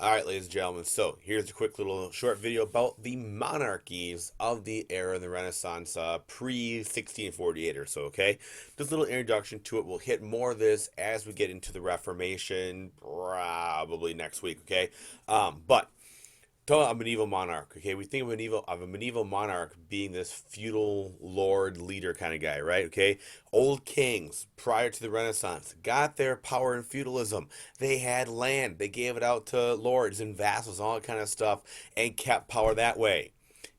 All right, ladies and gentlemen. So here's a quick little short video about the monarchies of the era of the Renaissance, pre 1648 or so. Okay, just a little introduction to it. We'll hit more of this as we get into the Reformation, probably next week. Okay, but talking about a medieval monarch. Okay, we think of a medieval monarch being this feudal lord leader kind of guy, right? Okay, old kings prior to the Renaissance got their power in feudalism. They had land, they gave it out to lords and vassals, all that kind of stuff, and kept power that way.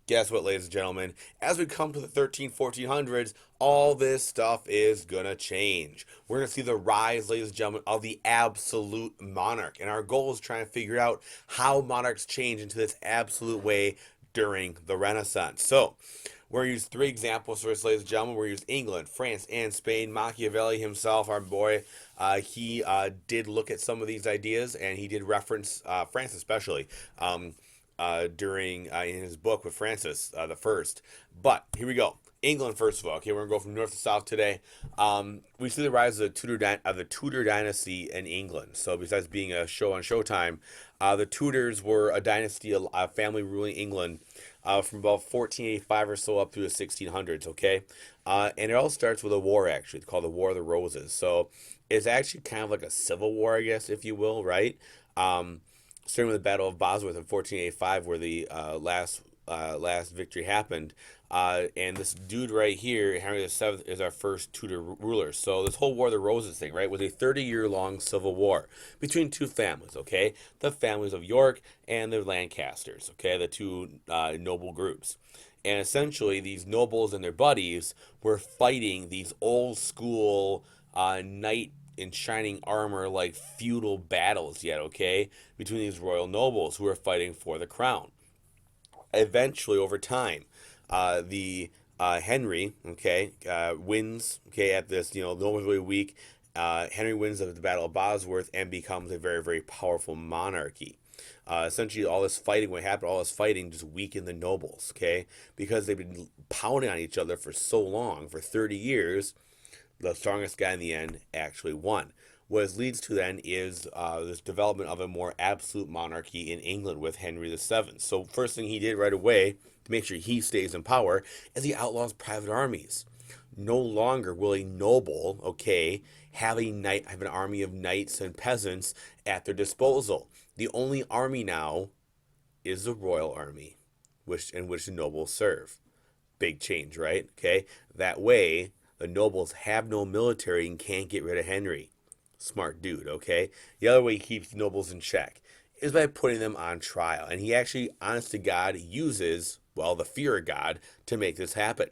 Guess what, ladies and gentlemen? As we come to the 1400s, all this stuff is going to change. We're going to see the rise, ladies and gentlemen, of the absolute monarch. And our goal is trying to figure out how monarchs change into this absolute way during the Renaissance. So, we're going to use three examples for this, ladies and gentlemen. We're going to use England, France, and Spain. Machiavelli himself, our boy, he did look at some of these ideas, and he did reference France especially. During in his book with Francis the First. But here we go. England first of all. Okay, we're gonna go from north to south today. We see the rise of the Tudor dynasty in England. So besides being a show on Showtime, the Tudors were a dynasty, a family ruling England from about 1485 or so up through the 1600s. Okay, and it all starts with a war actually called the War of the Roses. So it's actually kind of like a civil war, I guess, if you will, right? Starting with the Battle of Bosworth in 1485, where the last victory happened. And this dude right here, Henry VII, is our first Tudor ruler. So this whole War of the Roses thing, right, was a 30-year-long civil war between two families, okay? The families of York and the Lancasters, okay? The two noble groups. And essentially, these nobles and their buddies were fighting these old school knight in shining armor, like feudal battles yet, okay, between these royal nobles who are fighting for the crown. Eventually, over time, the Henry, okay, wins, okay, at this, nobles really weak. Henry wins at the Battle of Bosworth and becomes a very, very powerful monarchy. Essentially, all this fighting, what happened, all this fighting just weakened the nobles, okay, because they've been pounding on each other for so long, for 30 years. The strongest guy in the end actually won. What this leads to then is this development of a more absolute monarchy in England with Henry VII. So first thing he did right away to make sure he stays in power is he outlaws private armies. No longer will a noble, okay, have an army of knights and peasants at their disposal. The only army now is the royal army, in which the nobles serve. Big change, right? Okay, that way the nobles have no military and can't get rid of Henry. Smart dude, okay? The other way he keeps the nobles in check is by putting them on trial. And he actually, honest to God, uses, well, the fear of God to make this happen.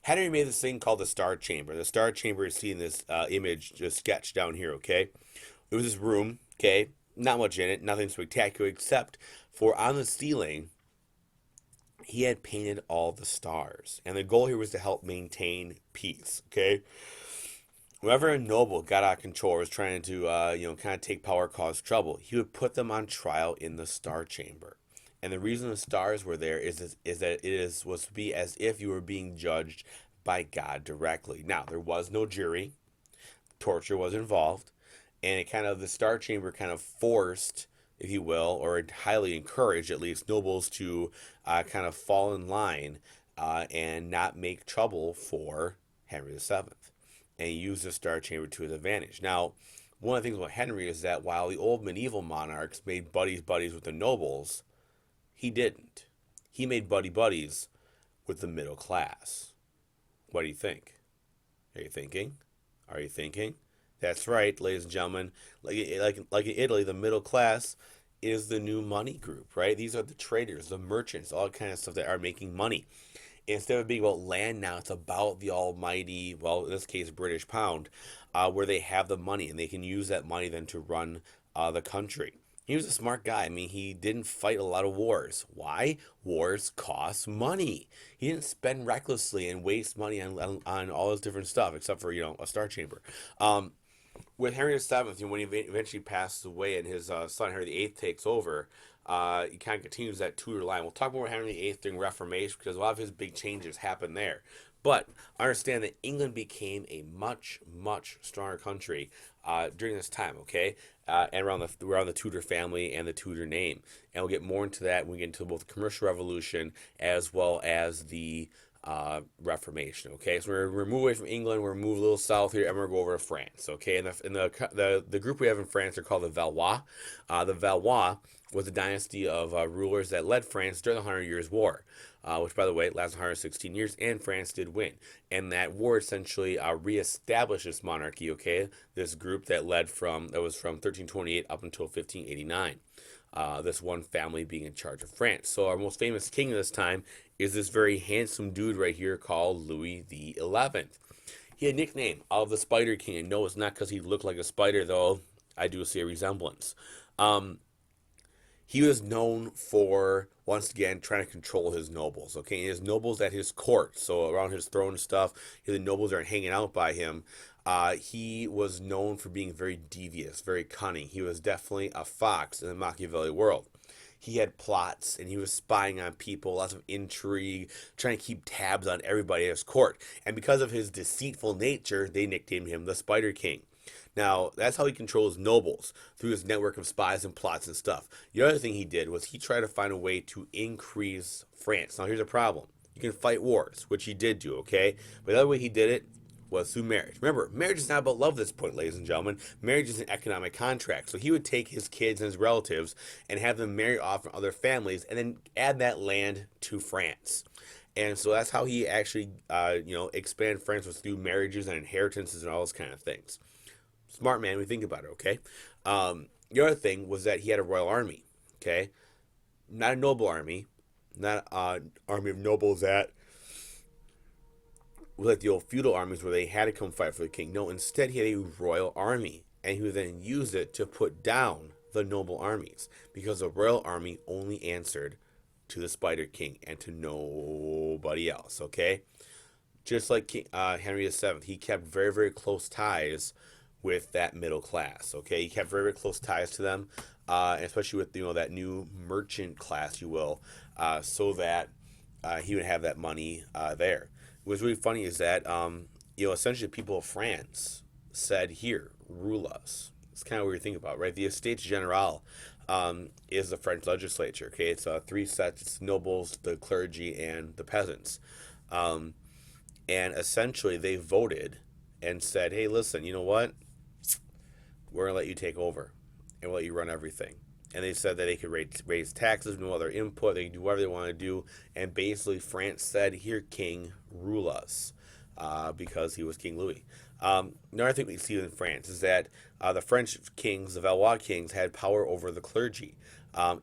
Henry made this thing called the Star Chamber. The Star Chamber is seen in this image just sketched down here, okay? It was this room, okay? Not much in it, nothing spectacular, except for on the ceiling, he had painted all the stars. And the goal here was to help maintain peace, okay? Whenever a noble got out of control, was trying to, kind of take power, cause trouble, he would put them on trial in the Star Chamber. And the reason the stars were there is that was to be as if you were being judged by God directly. Now, there was no jury. Torture was involved. And the Star Chamber kind of forced, if you will, or highly encouraged at least, nobles to kind of fall in line and not make trouble for Henry VII. And he used the Star Chamber to his advantage. Now, one of the things about Henry is that while the old medieval monarchs made buddies with the nobles, he didn't. He made buddies with the middle class. What do you think? Are you thinking? Are you thinking? That's right, ladies and gentlemen. Like in Italy, the middle class is the new money group, right? These are the traders, the merchants, all kind of stuff that are making money. Instead of being about land now, it's about the almighty, well, in this case, British pound, where they have the money and they can use that money then to run the country. He was a smart guy. I mean, he didn't fight a lot of wars. Why? Wars cost money. He didn't spend recklessly and waste money on all this different stuff, except for, a Star Chamber. With Henry VII, when he eventually passes away and his son Henry VIII takes over, he kind of continues that Tudor line. We'll talk more about Henry VIII during Reformation because a lot of his big changes happen there. But understand that England became a much, much stronger country during this time, okay? and around the Tudor family and the Tudor name. And we'll get more into that when we get into both the Commercial Revolution as well as the Reformation. Okay, so we're move away from England. We're move a little south here, and we're gonna go over to France. Okay, and the group we have in France are called the Valois. The Valois was a dynasty of rulers that led France during the Hundred Years' War, which, by the way, lasted 116 years, and France did win. And that war essentially reestablished this monarchy. Okay, this group that was from 1328 up until 1589. This one family being in charge of France. So our most famous king of this time is this very handsome dude right here called Louis the 11th. He had a nickname of the Spider King, and no, it's not because he looked like a spider, though I do see a resemblance. He was known for, once again, trying to control his nobles. Okay, and his nobles at his court, so around his throne and stuff, the nobles aren't hanging out by him. He was known for being very devious, very cunning. He was definitely a fox in the Machiavelli world. He had plots and he was spying on people, lots of intrigue, trying to keep tabs on everybody at his court. And because of his deceitful nature, they nicknamed him the Spider King. Now, that's how he controls nobles, through his network of spies and plots and stuff. The other thing he did was he tried to find a way to increase France. Now, here's a problem. You can fight wars, which he did do, okay? But the other way he did it was through marriage. Remember, marriage is not about love at this point, ladies and gentlemen. Marriage is an economic contract. So he would take his kids and his relatives and have them marry off from other families and then add that land to France. And so that's how he actually, expanded France, was through marriages and inheritances and all those kind of things. Smart man, we think about it, okay? The other thing was that he had a royal army, okay? Not a noble army, not an army of nobles that was like the old feudal armies where they had to come fight for the king. No, instead he had a royal army, and he would then use it to put down the noble armies, because the royal army only answered to the Spider King and to nobody else, okay? Just like Henry VII, he kept very, very close ties with that middle class. Okay, he kept very, very close ties to them, especially with that new merchant class, you will, so that he would have that money there. What's really funny is that essentially people of France said, "Here, rule us." It's kind of what you think about, right? The Estates General is the French legislature. Okay, it's three sets: it's nobles, the clergy, and the peasants. And essentially, they voted and said, "Hey, listen, you know what? We're going to let you take over and we'll let you run everything." And they said that they could raise taxes, no other input, they could do whatever they want to do. And basically, France said, "Here, king, rule us," because he was King Louis. Another thing we see in France is that the French kings, the Valois kings, had power over the clergy.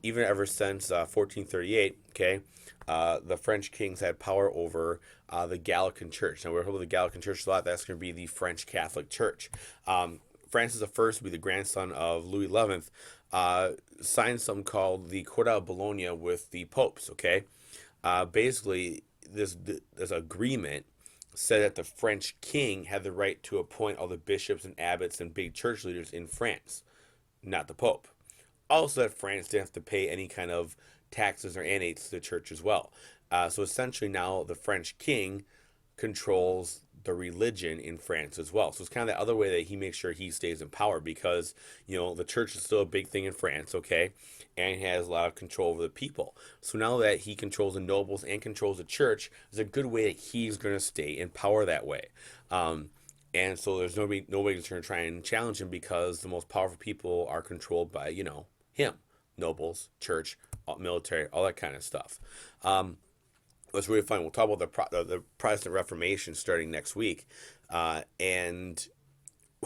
Even ever since 1438, okay, the French kings had power over the Gallican Church. Now, we're talking about the Gallican Church a lot. That's going to be the French Catholic Church. Francis I, to be the grandson of Louis XI, signed something called the Court of Bologna with the popes, okay? Basically, this agreement said that the French king had the right to appoint all the bishops and abbots and big church leaders in France, not the pope. Also, that France didn't have to pay any kind of taxes or annates to the church as well. So essentially now the French king controls the religion in France as well. So it's kind of the other way that he makes sure he stays in power, because the church is still a big thing in France, okay, and he has a lot of control over the people. So now that he controls the nobles and controls the church, there's a good way that he's going to stay in power that way. And so there's nobody going to try and challenge him, because the most powerful people are controlled by him, nobles, church, military, all that kind of stuff. It's really fun. We'll talk about the Protestant Reformation starting next week. And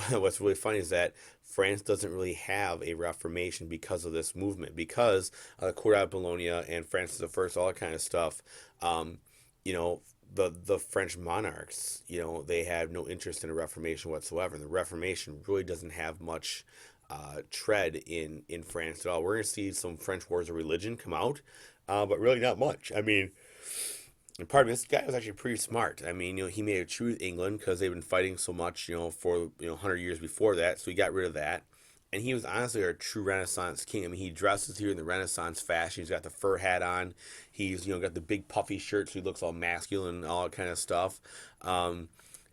what's really funny is that France doesn't really have a Reformation because of this movement, because the Court of Bologna and Francis I, all that kind of stuff. The French monarchs, they have no interest in a Reformation whatsoever. The Reformation really doesn't have much tread in France at all. We're going to see some French wars of religion come out, but really not much. I mean, and pardon me, this guy was actually pretty smart. I mean, he made a truce with England because they've been fighting so much, for 100 years before that. So he got rid of that, and he was honestly our true Renaissance king. I mean, he dresses here in the Renaissance fashion. He's got the fur hat on. He's got the big puffy shirt, so he looks all masculine and all that kind of stuff. And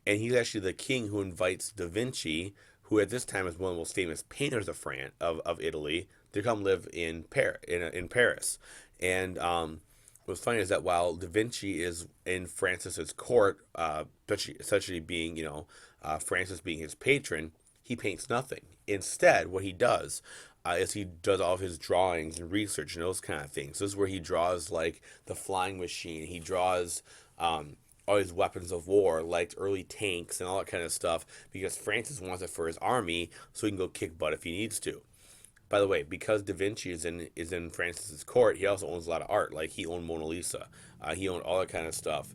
he's actually the king who invites Da Vinci, who at this time is one of the most famous painters of Italy, to come live in Paris. And what's funny is that while Da Vinci is in Francis's court, essentially being, Francis being his patron, he paints nothing. Instead, what he does is he does all of his drawings and research and those kind of things. This is where he draws like the flying machine. He draws all his weapons of war, like early tanks and all that kind of stuff, because Francis wants it for his army so he can go kick butt if he needs to. By the way, because Da Vinci is in Francis's court, he also owns a lot of art. Like he owned Mona Lisa, he owned all that kind of stuff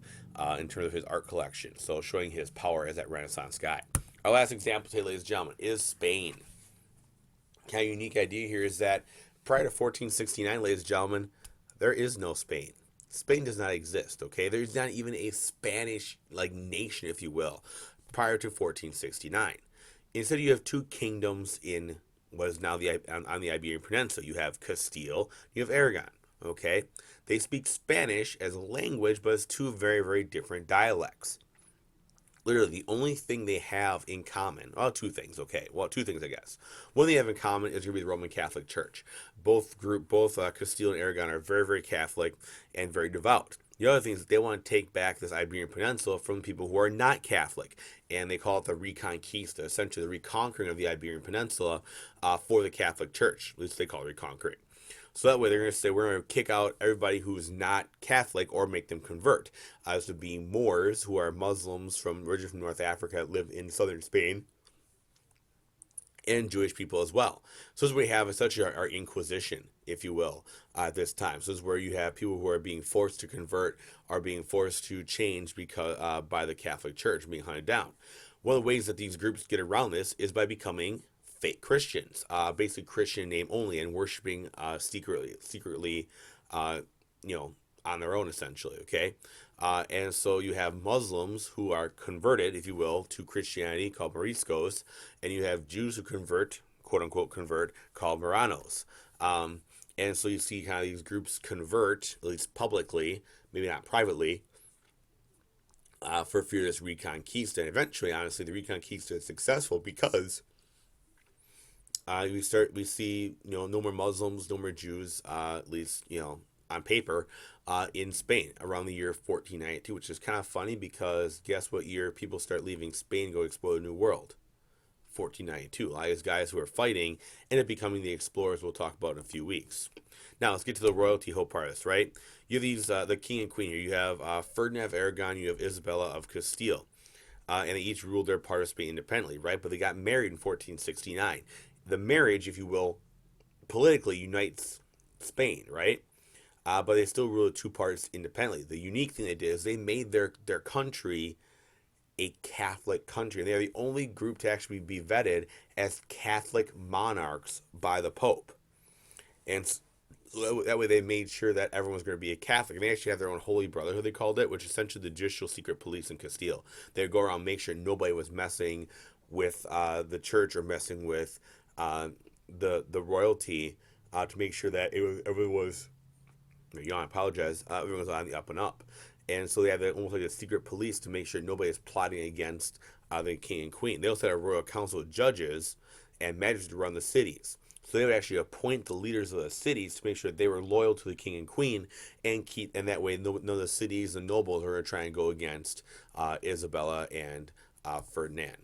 in terms of his art collection. So showing his power as that Renaissance guy. Our last example today, ladies and gentlemen, is Spain. Kind of unique idea here is that prior to 1469, ladies and gentlemen, there is no Spain. Spain does not exist. Okay, there's not even a Spanish nation, if you will, prior to 1469. Instead, you have two kingdoms in what is now on the Iberian Peninsula. You have Castile, you have Aragon. Okay, they speak Spanish as a language, but it's two very, very different dialects. Literally, the only thing they have in common, well, two things, okay. Well, two things, I guess. One they have in common is going to be the Roman Catholic Church. Both Castile and Aragon are very, very Catholic and very devout. The other thing is they want to take back this Iberian Peninsula from people who are not Catholic, and they call it the Reconquista, essentially the reconquering of the Iberian Peninsula for the Catholic Church. At least they call it reconquering. So that way they're going to say we're going to kick out everybody who's not Catholic or make them convert. As to being Moors, who are Muslims originally from North Africa that live in southern Spain, and Jewish people as well. So this is where we have essentially our Inquisition, if you will, at this time. So this is where you have people who are being forced to convert, are being forced to change because by the Catholic Church, being hunted down. One of the ways that these groups get around this is by becoming fake Christians, basically Christian name only, and worshiping secretly, on their own, essentially. Okay, and so you have Muslims who are converted, if you will, to Christianity, called Moriscos, and you have Jews who convert, quote unquote convert, called Marranos. And so you see kind of these groups convert, at least publicly, maybe not privately, for fear of this Reconquista. And eventually, honestly, the Reconquista is successful because we see no more Muslims, no more Jews, at least on paper, in Spain around the year 1492, which is kind of funny because guess what year people start leaving Spain to go explore the New World? 1492. A lot of these guys who are fighting end up becoming the explorers we'll talk about in a few weeks. Now let's get to the royalty whole part of this, right? You have these the king and queen here. You have Ferdinand of Aragon, you have Isabella of Castile, and they each ruled their part of Spain independently, right? But they got married in 1469. The marriage, if you will, politically unites Spain, right? But they still rule the two parts independently. The unique thing they did is they made their country a Catholic country. And they are the only group to actually be vetted as Catholic monarchs by the Pope. And so that way they made sure that everyone was going to be a Catholic. And they actually have their own Holy Brotherhood, they called it, which is essentially the judicial secret police in Castile. They would go around and make sure nobody was messing with the church or messing with the royalty to make sure that everyone was, I apologize, everyone was on the up and up. And so they have almost like a secret police to make sure nobody is plotting against the king and queen. They also had a royal council of judges and magistrates to run the cities. So they would actually appoint the leaders of the cities to make sure they were loyal to the king and queen, and that way none of the cities and nobles are going to try and go against Isabella and Ferdinand.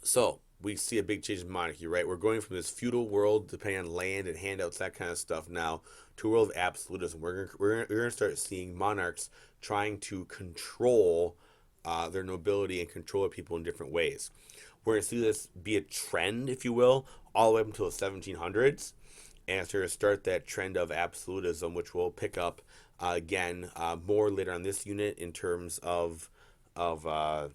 So we see a big change in monarchy, right? We're going from this feudal world, depending on land and handouts, that kind of stuff, now to a world of absolutism. We're going to start seeing monarchs trying to control their nobility and control their people in different ways. We're going to see this be a trend, if you will, all the way up until the 1700s. And it's going to start that trend of absolutism, which we'll pick up again more later on this unit in terms of commercial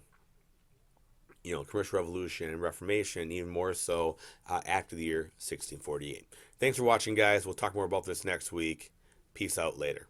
revolution and Reformation, even more so after the year 1648. Thanks for watching, guys. We'll talk more about this next week. Peace out later.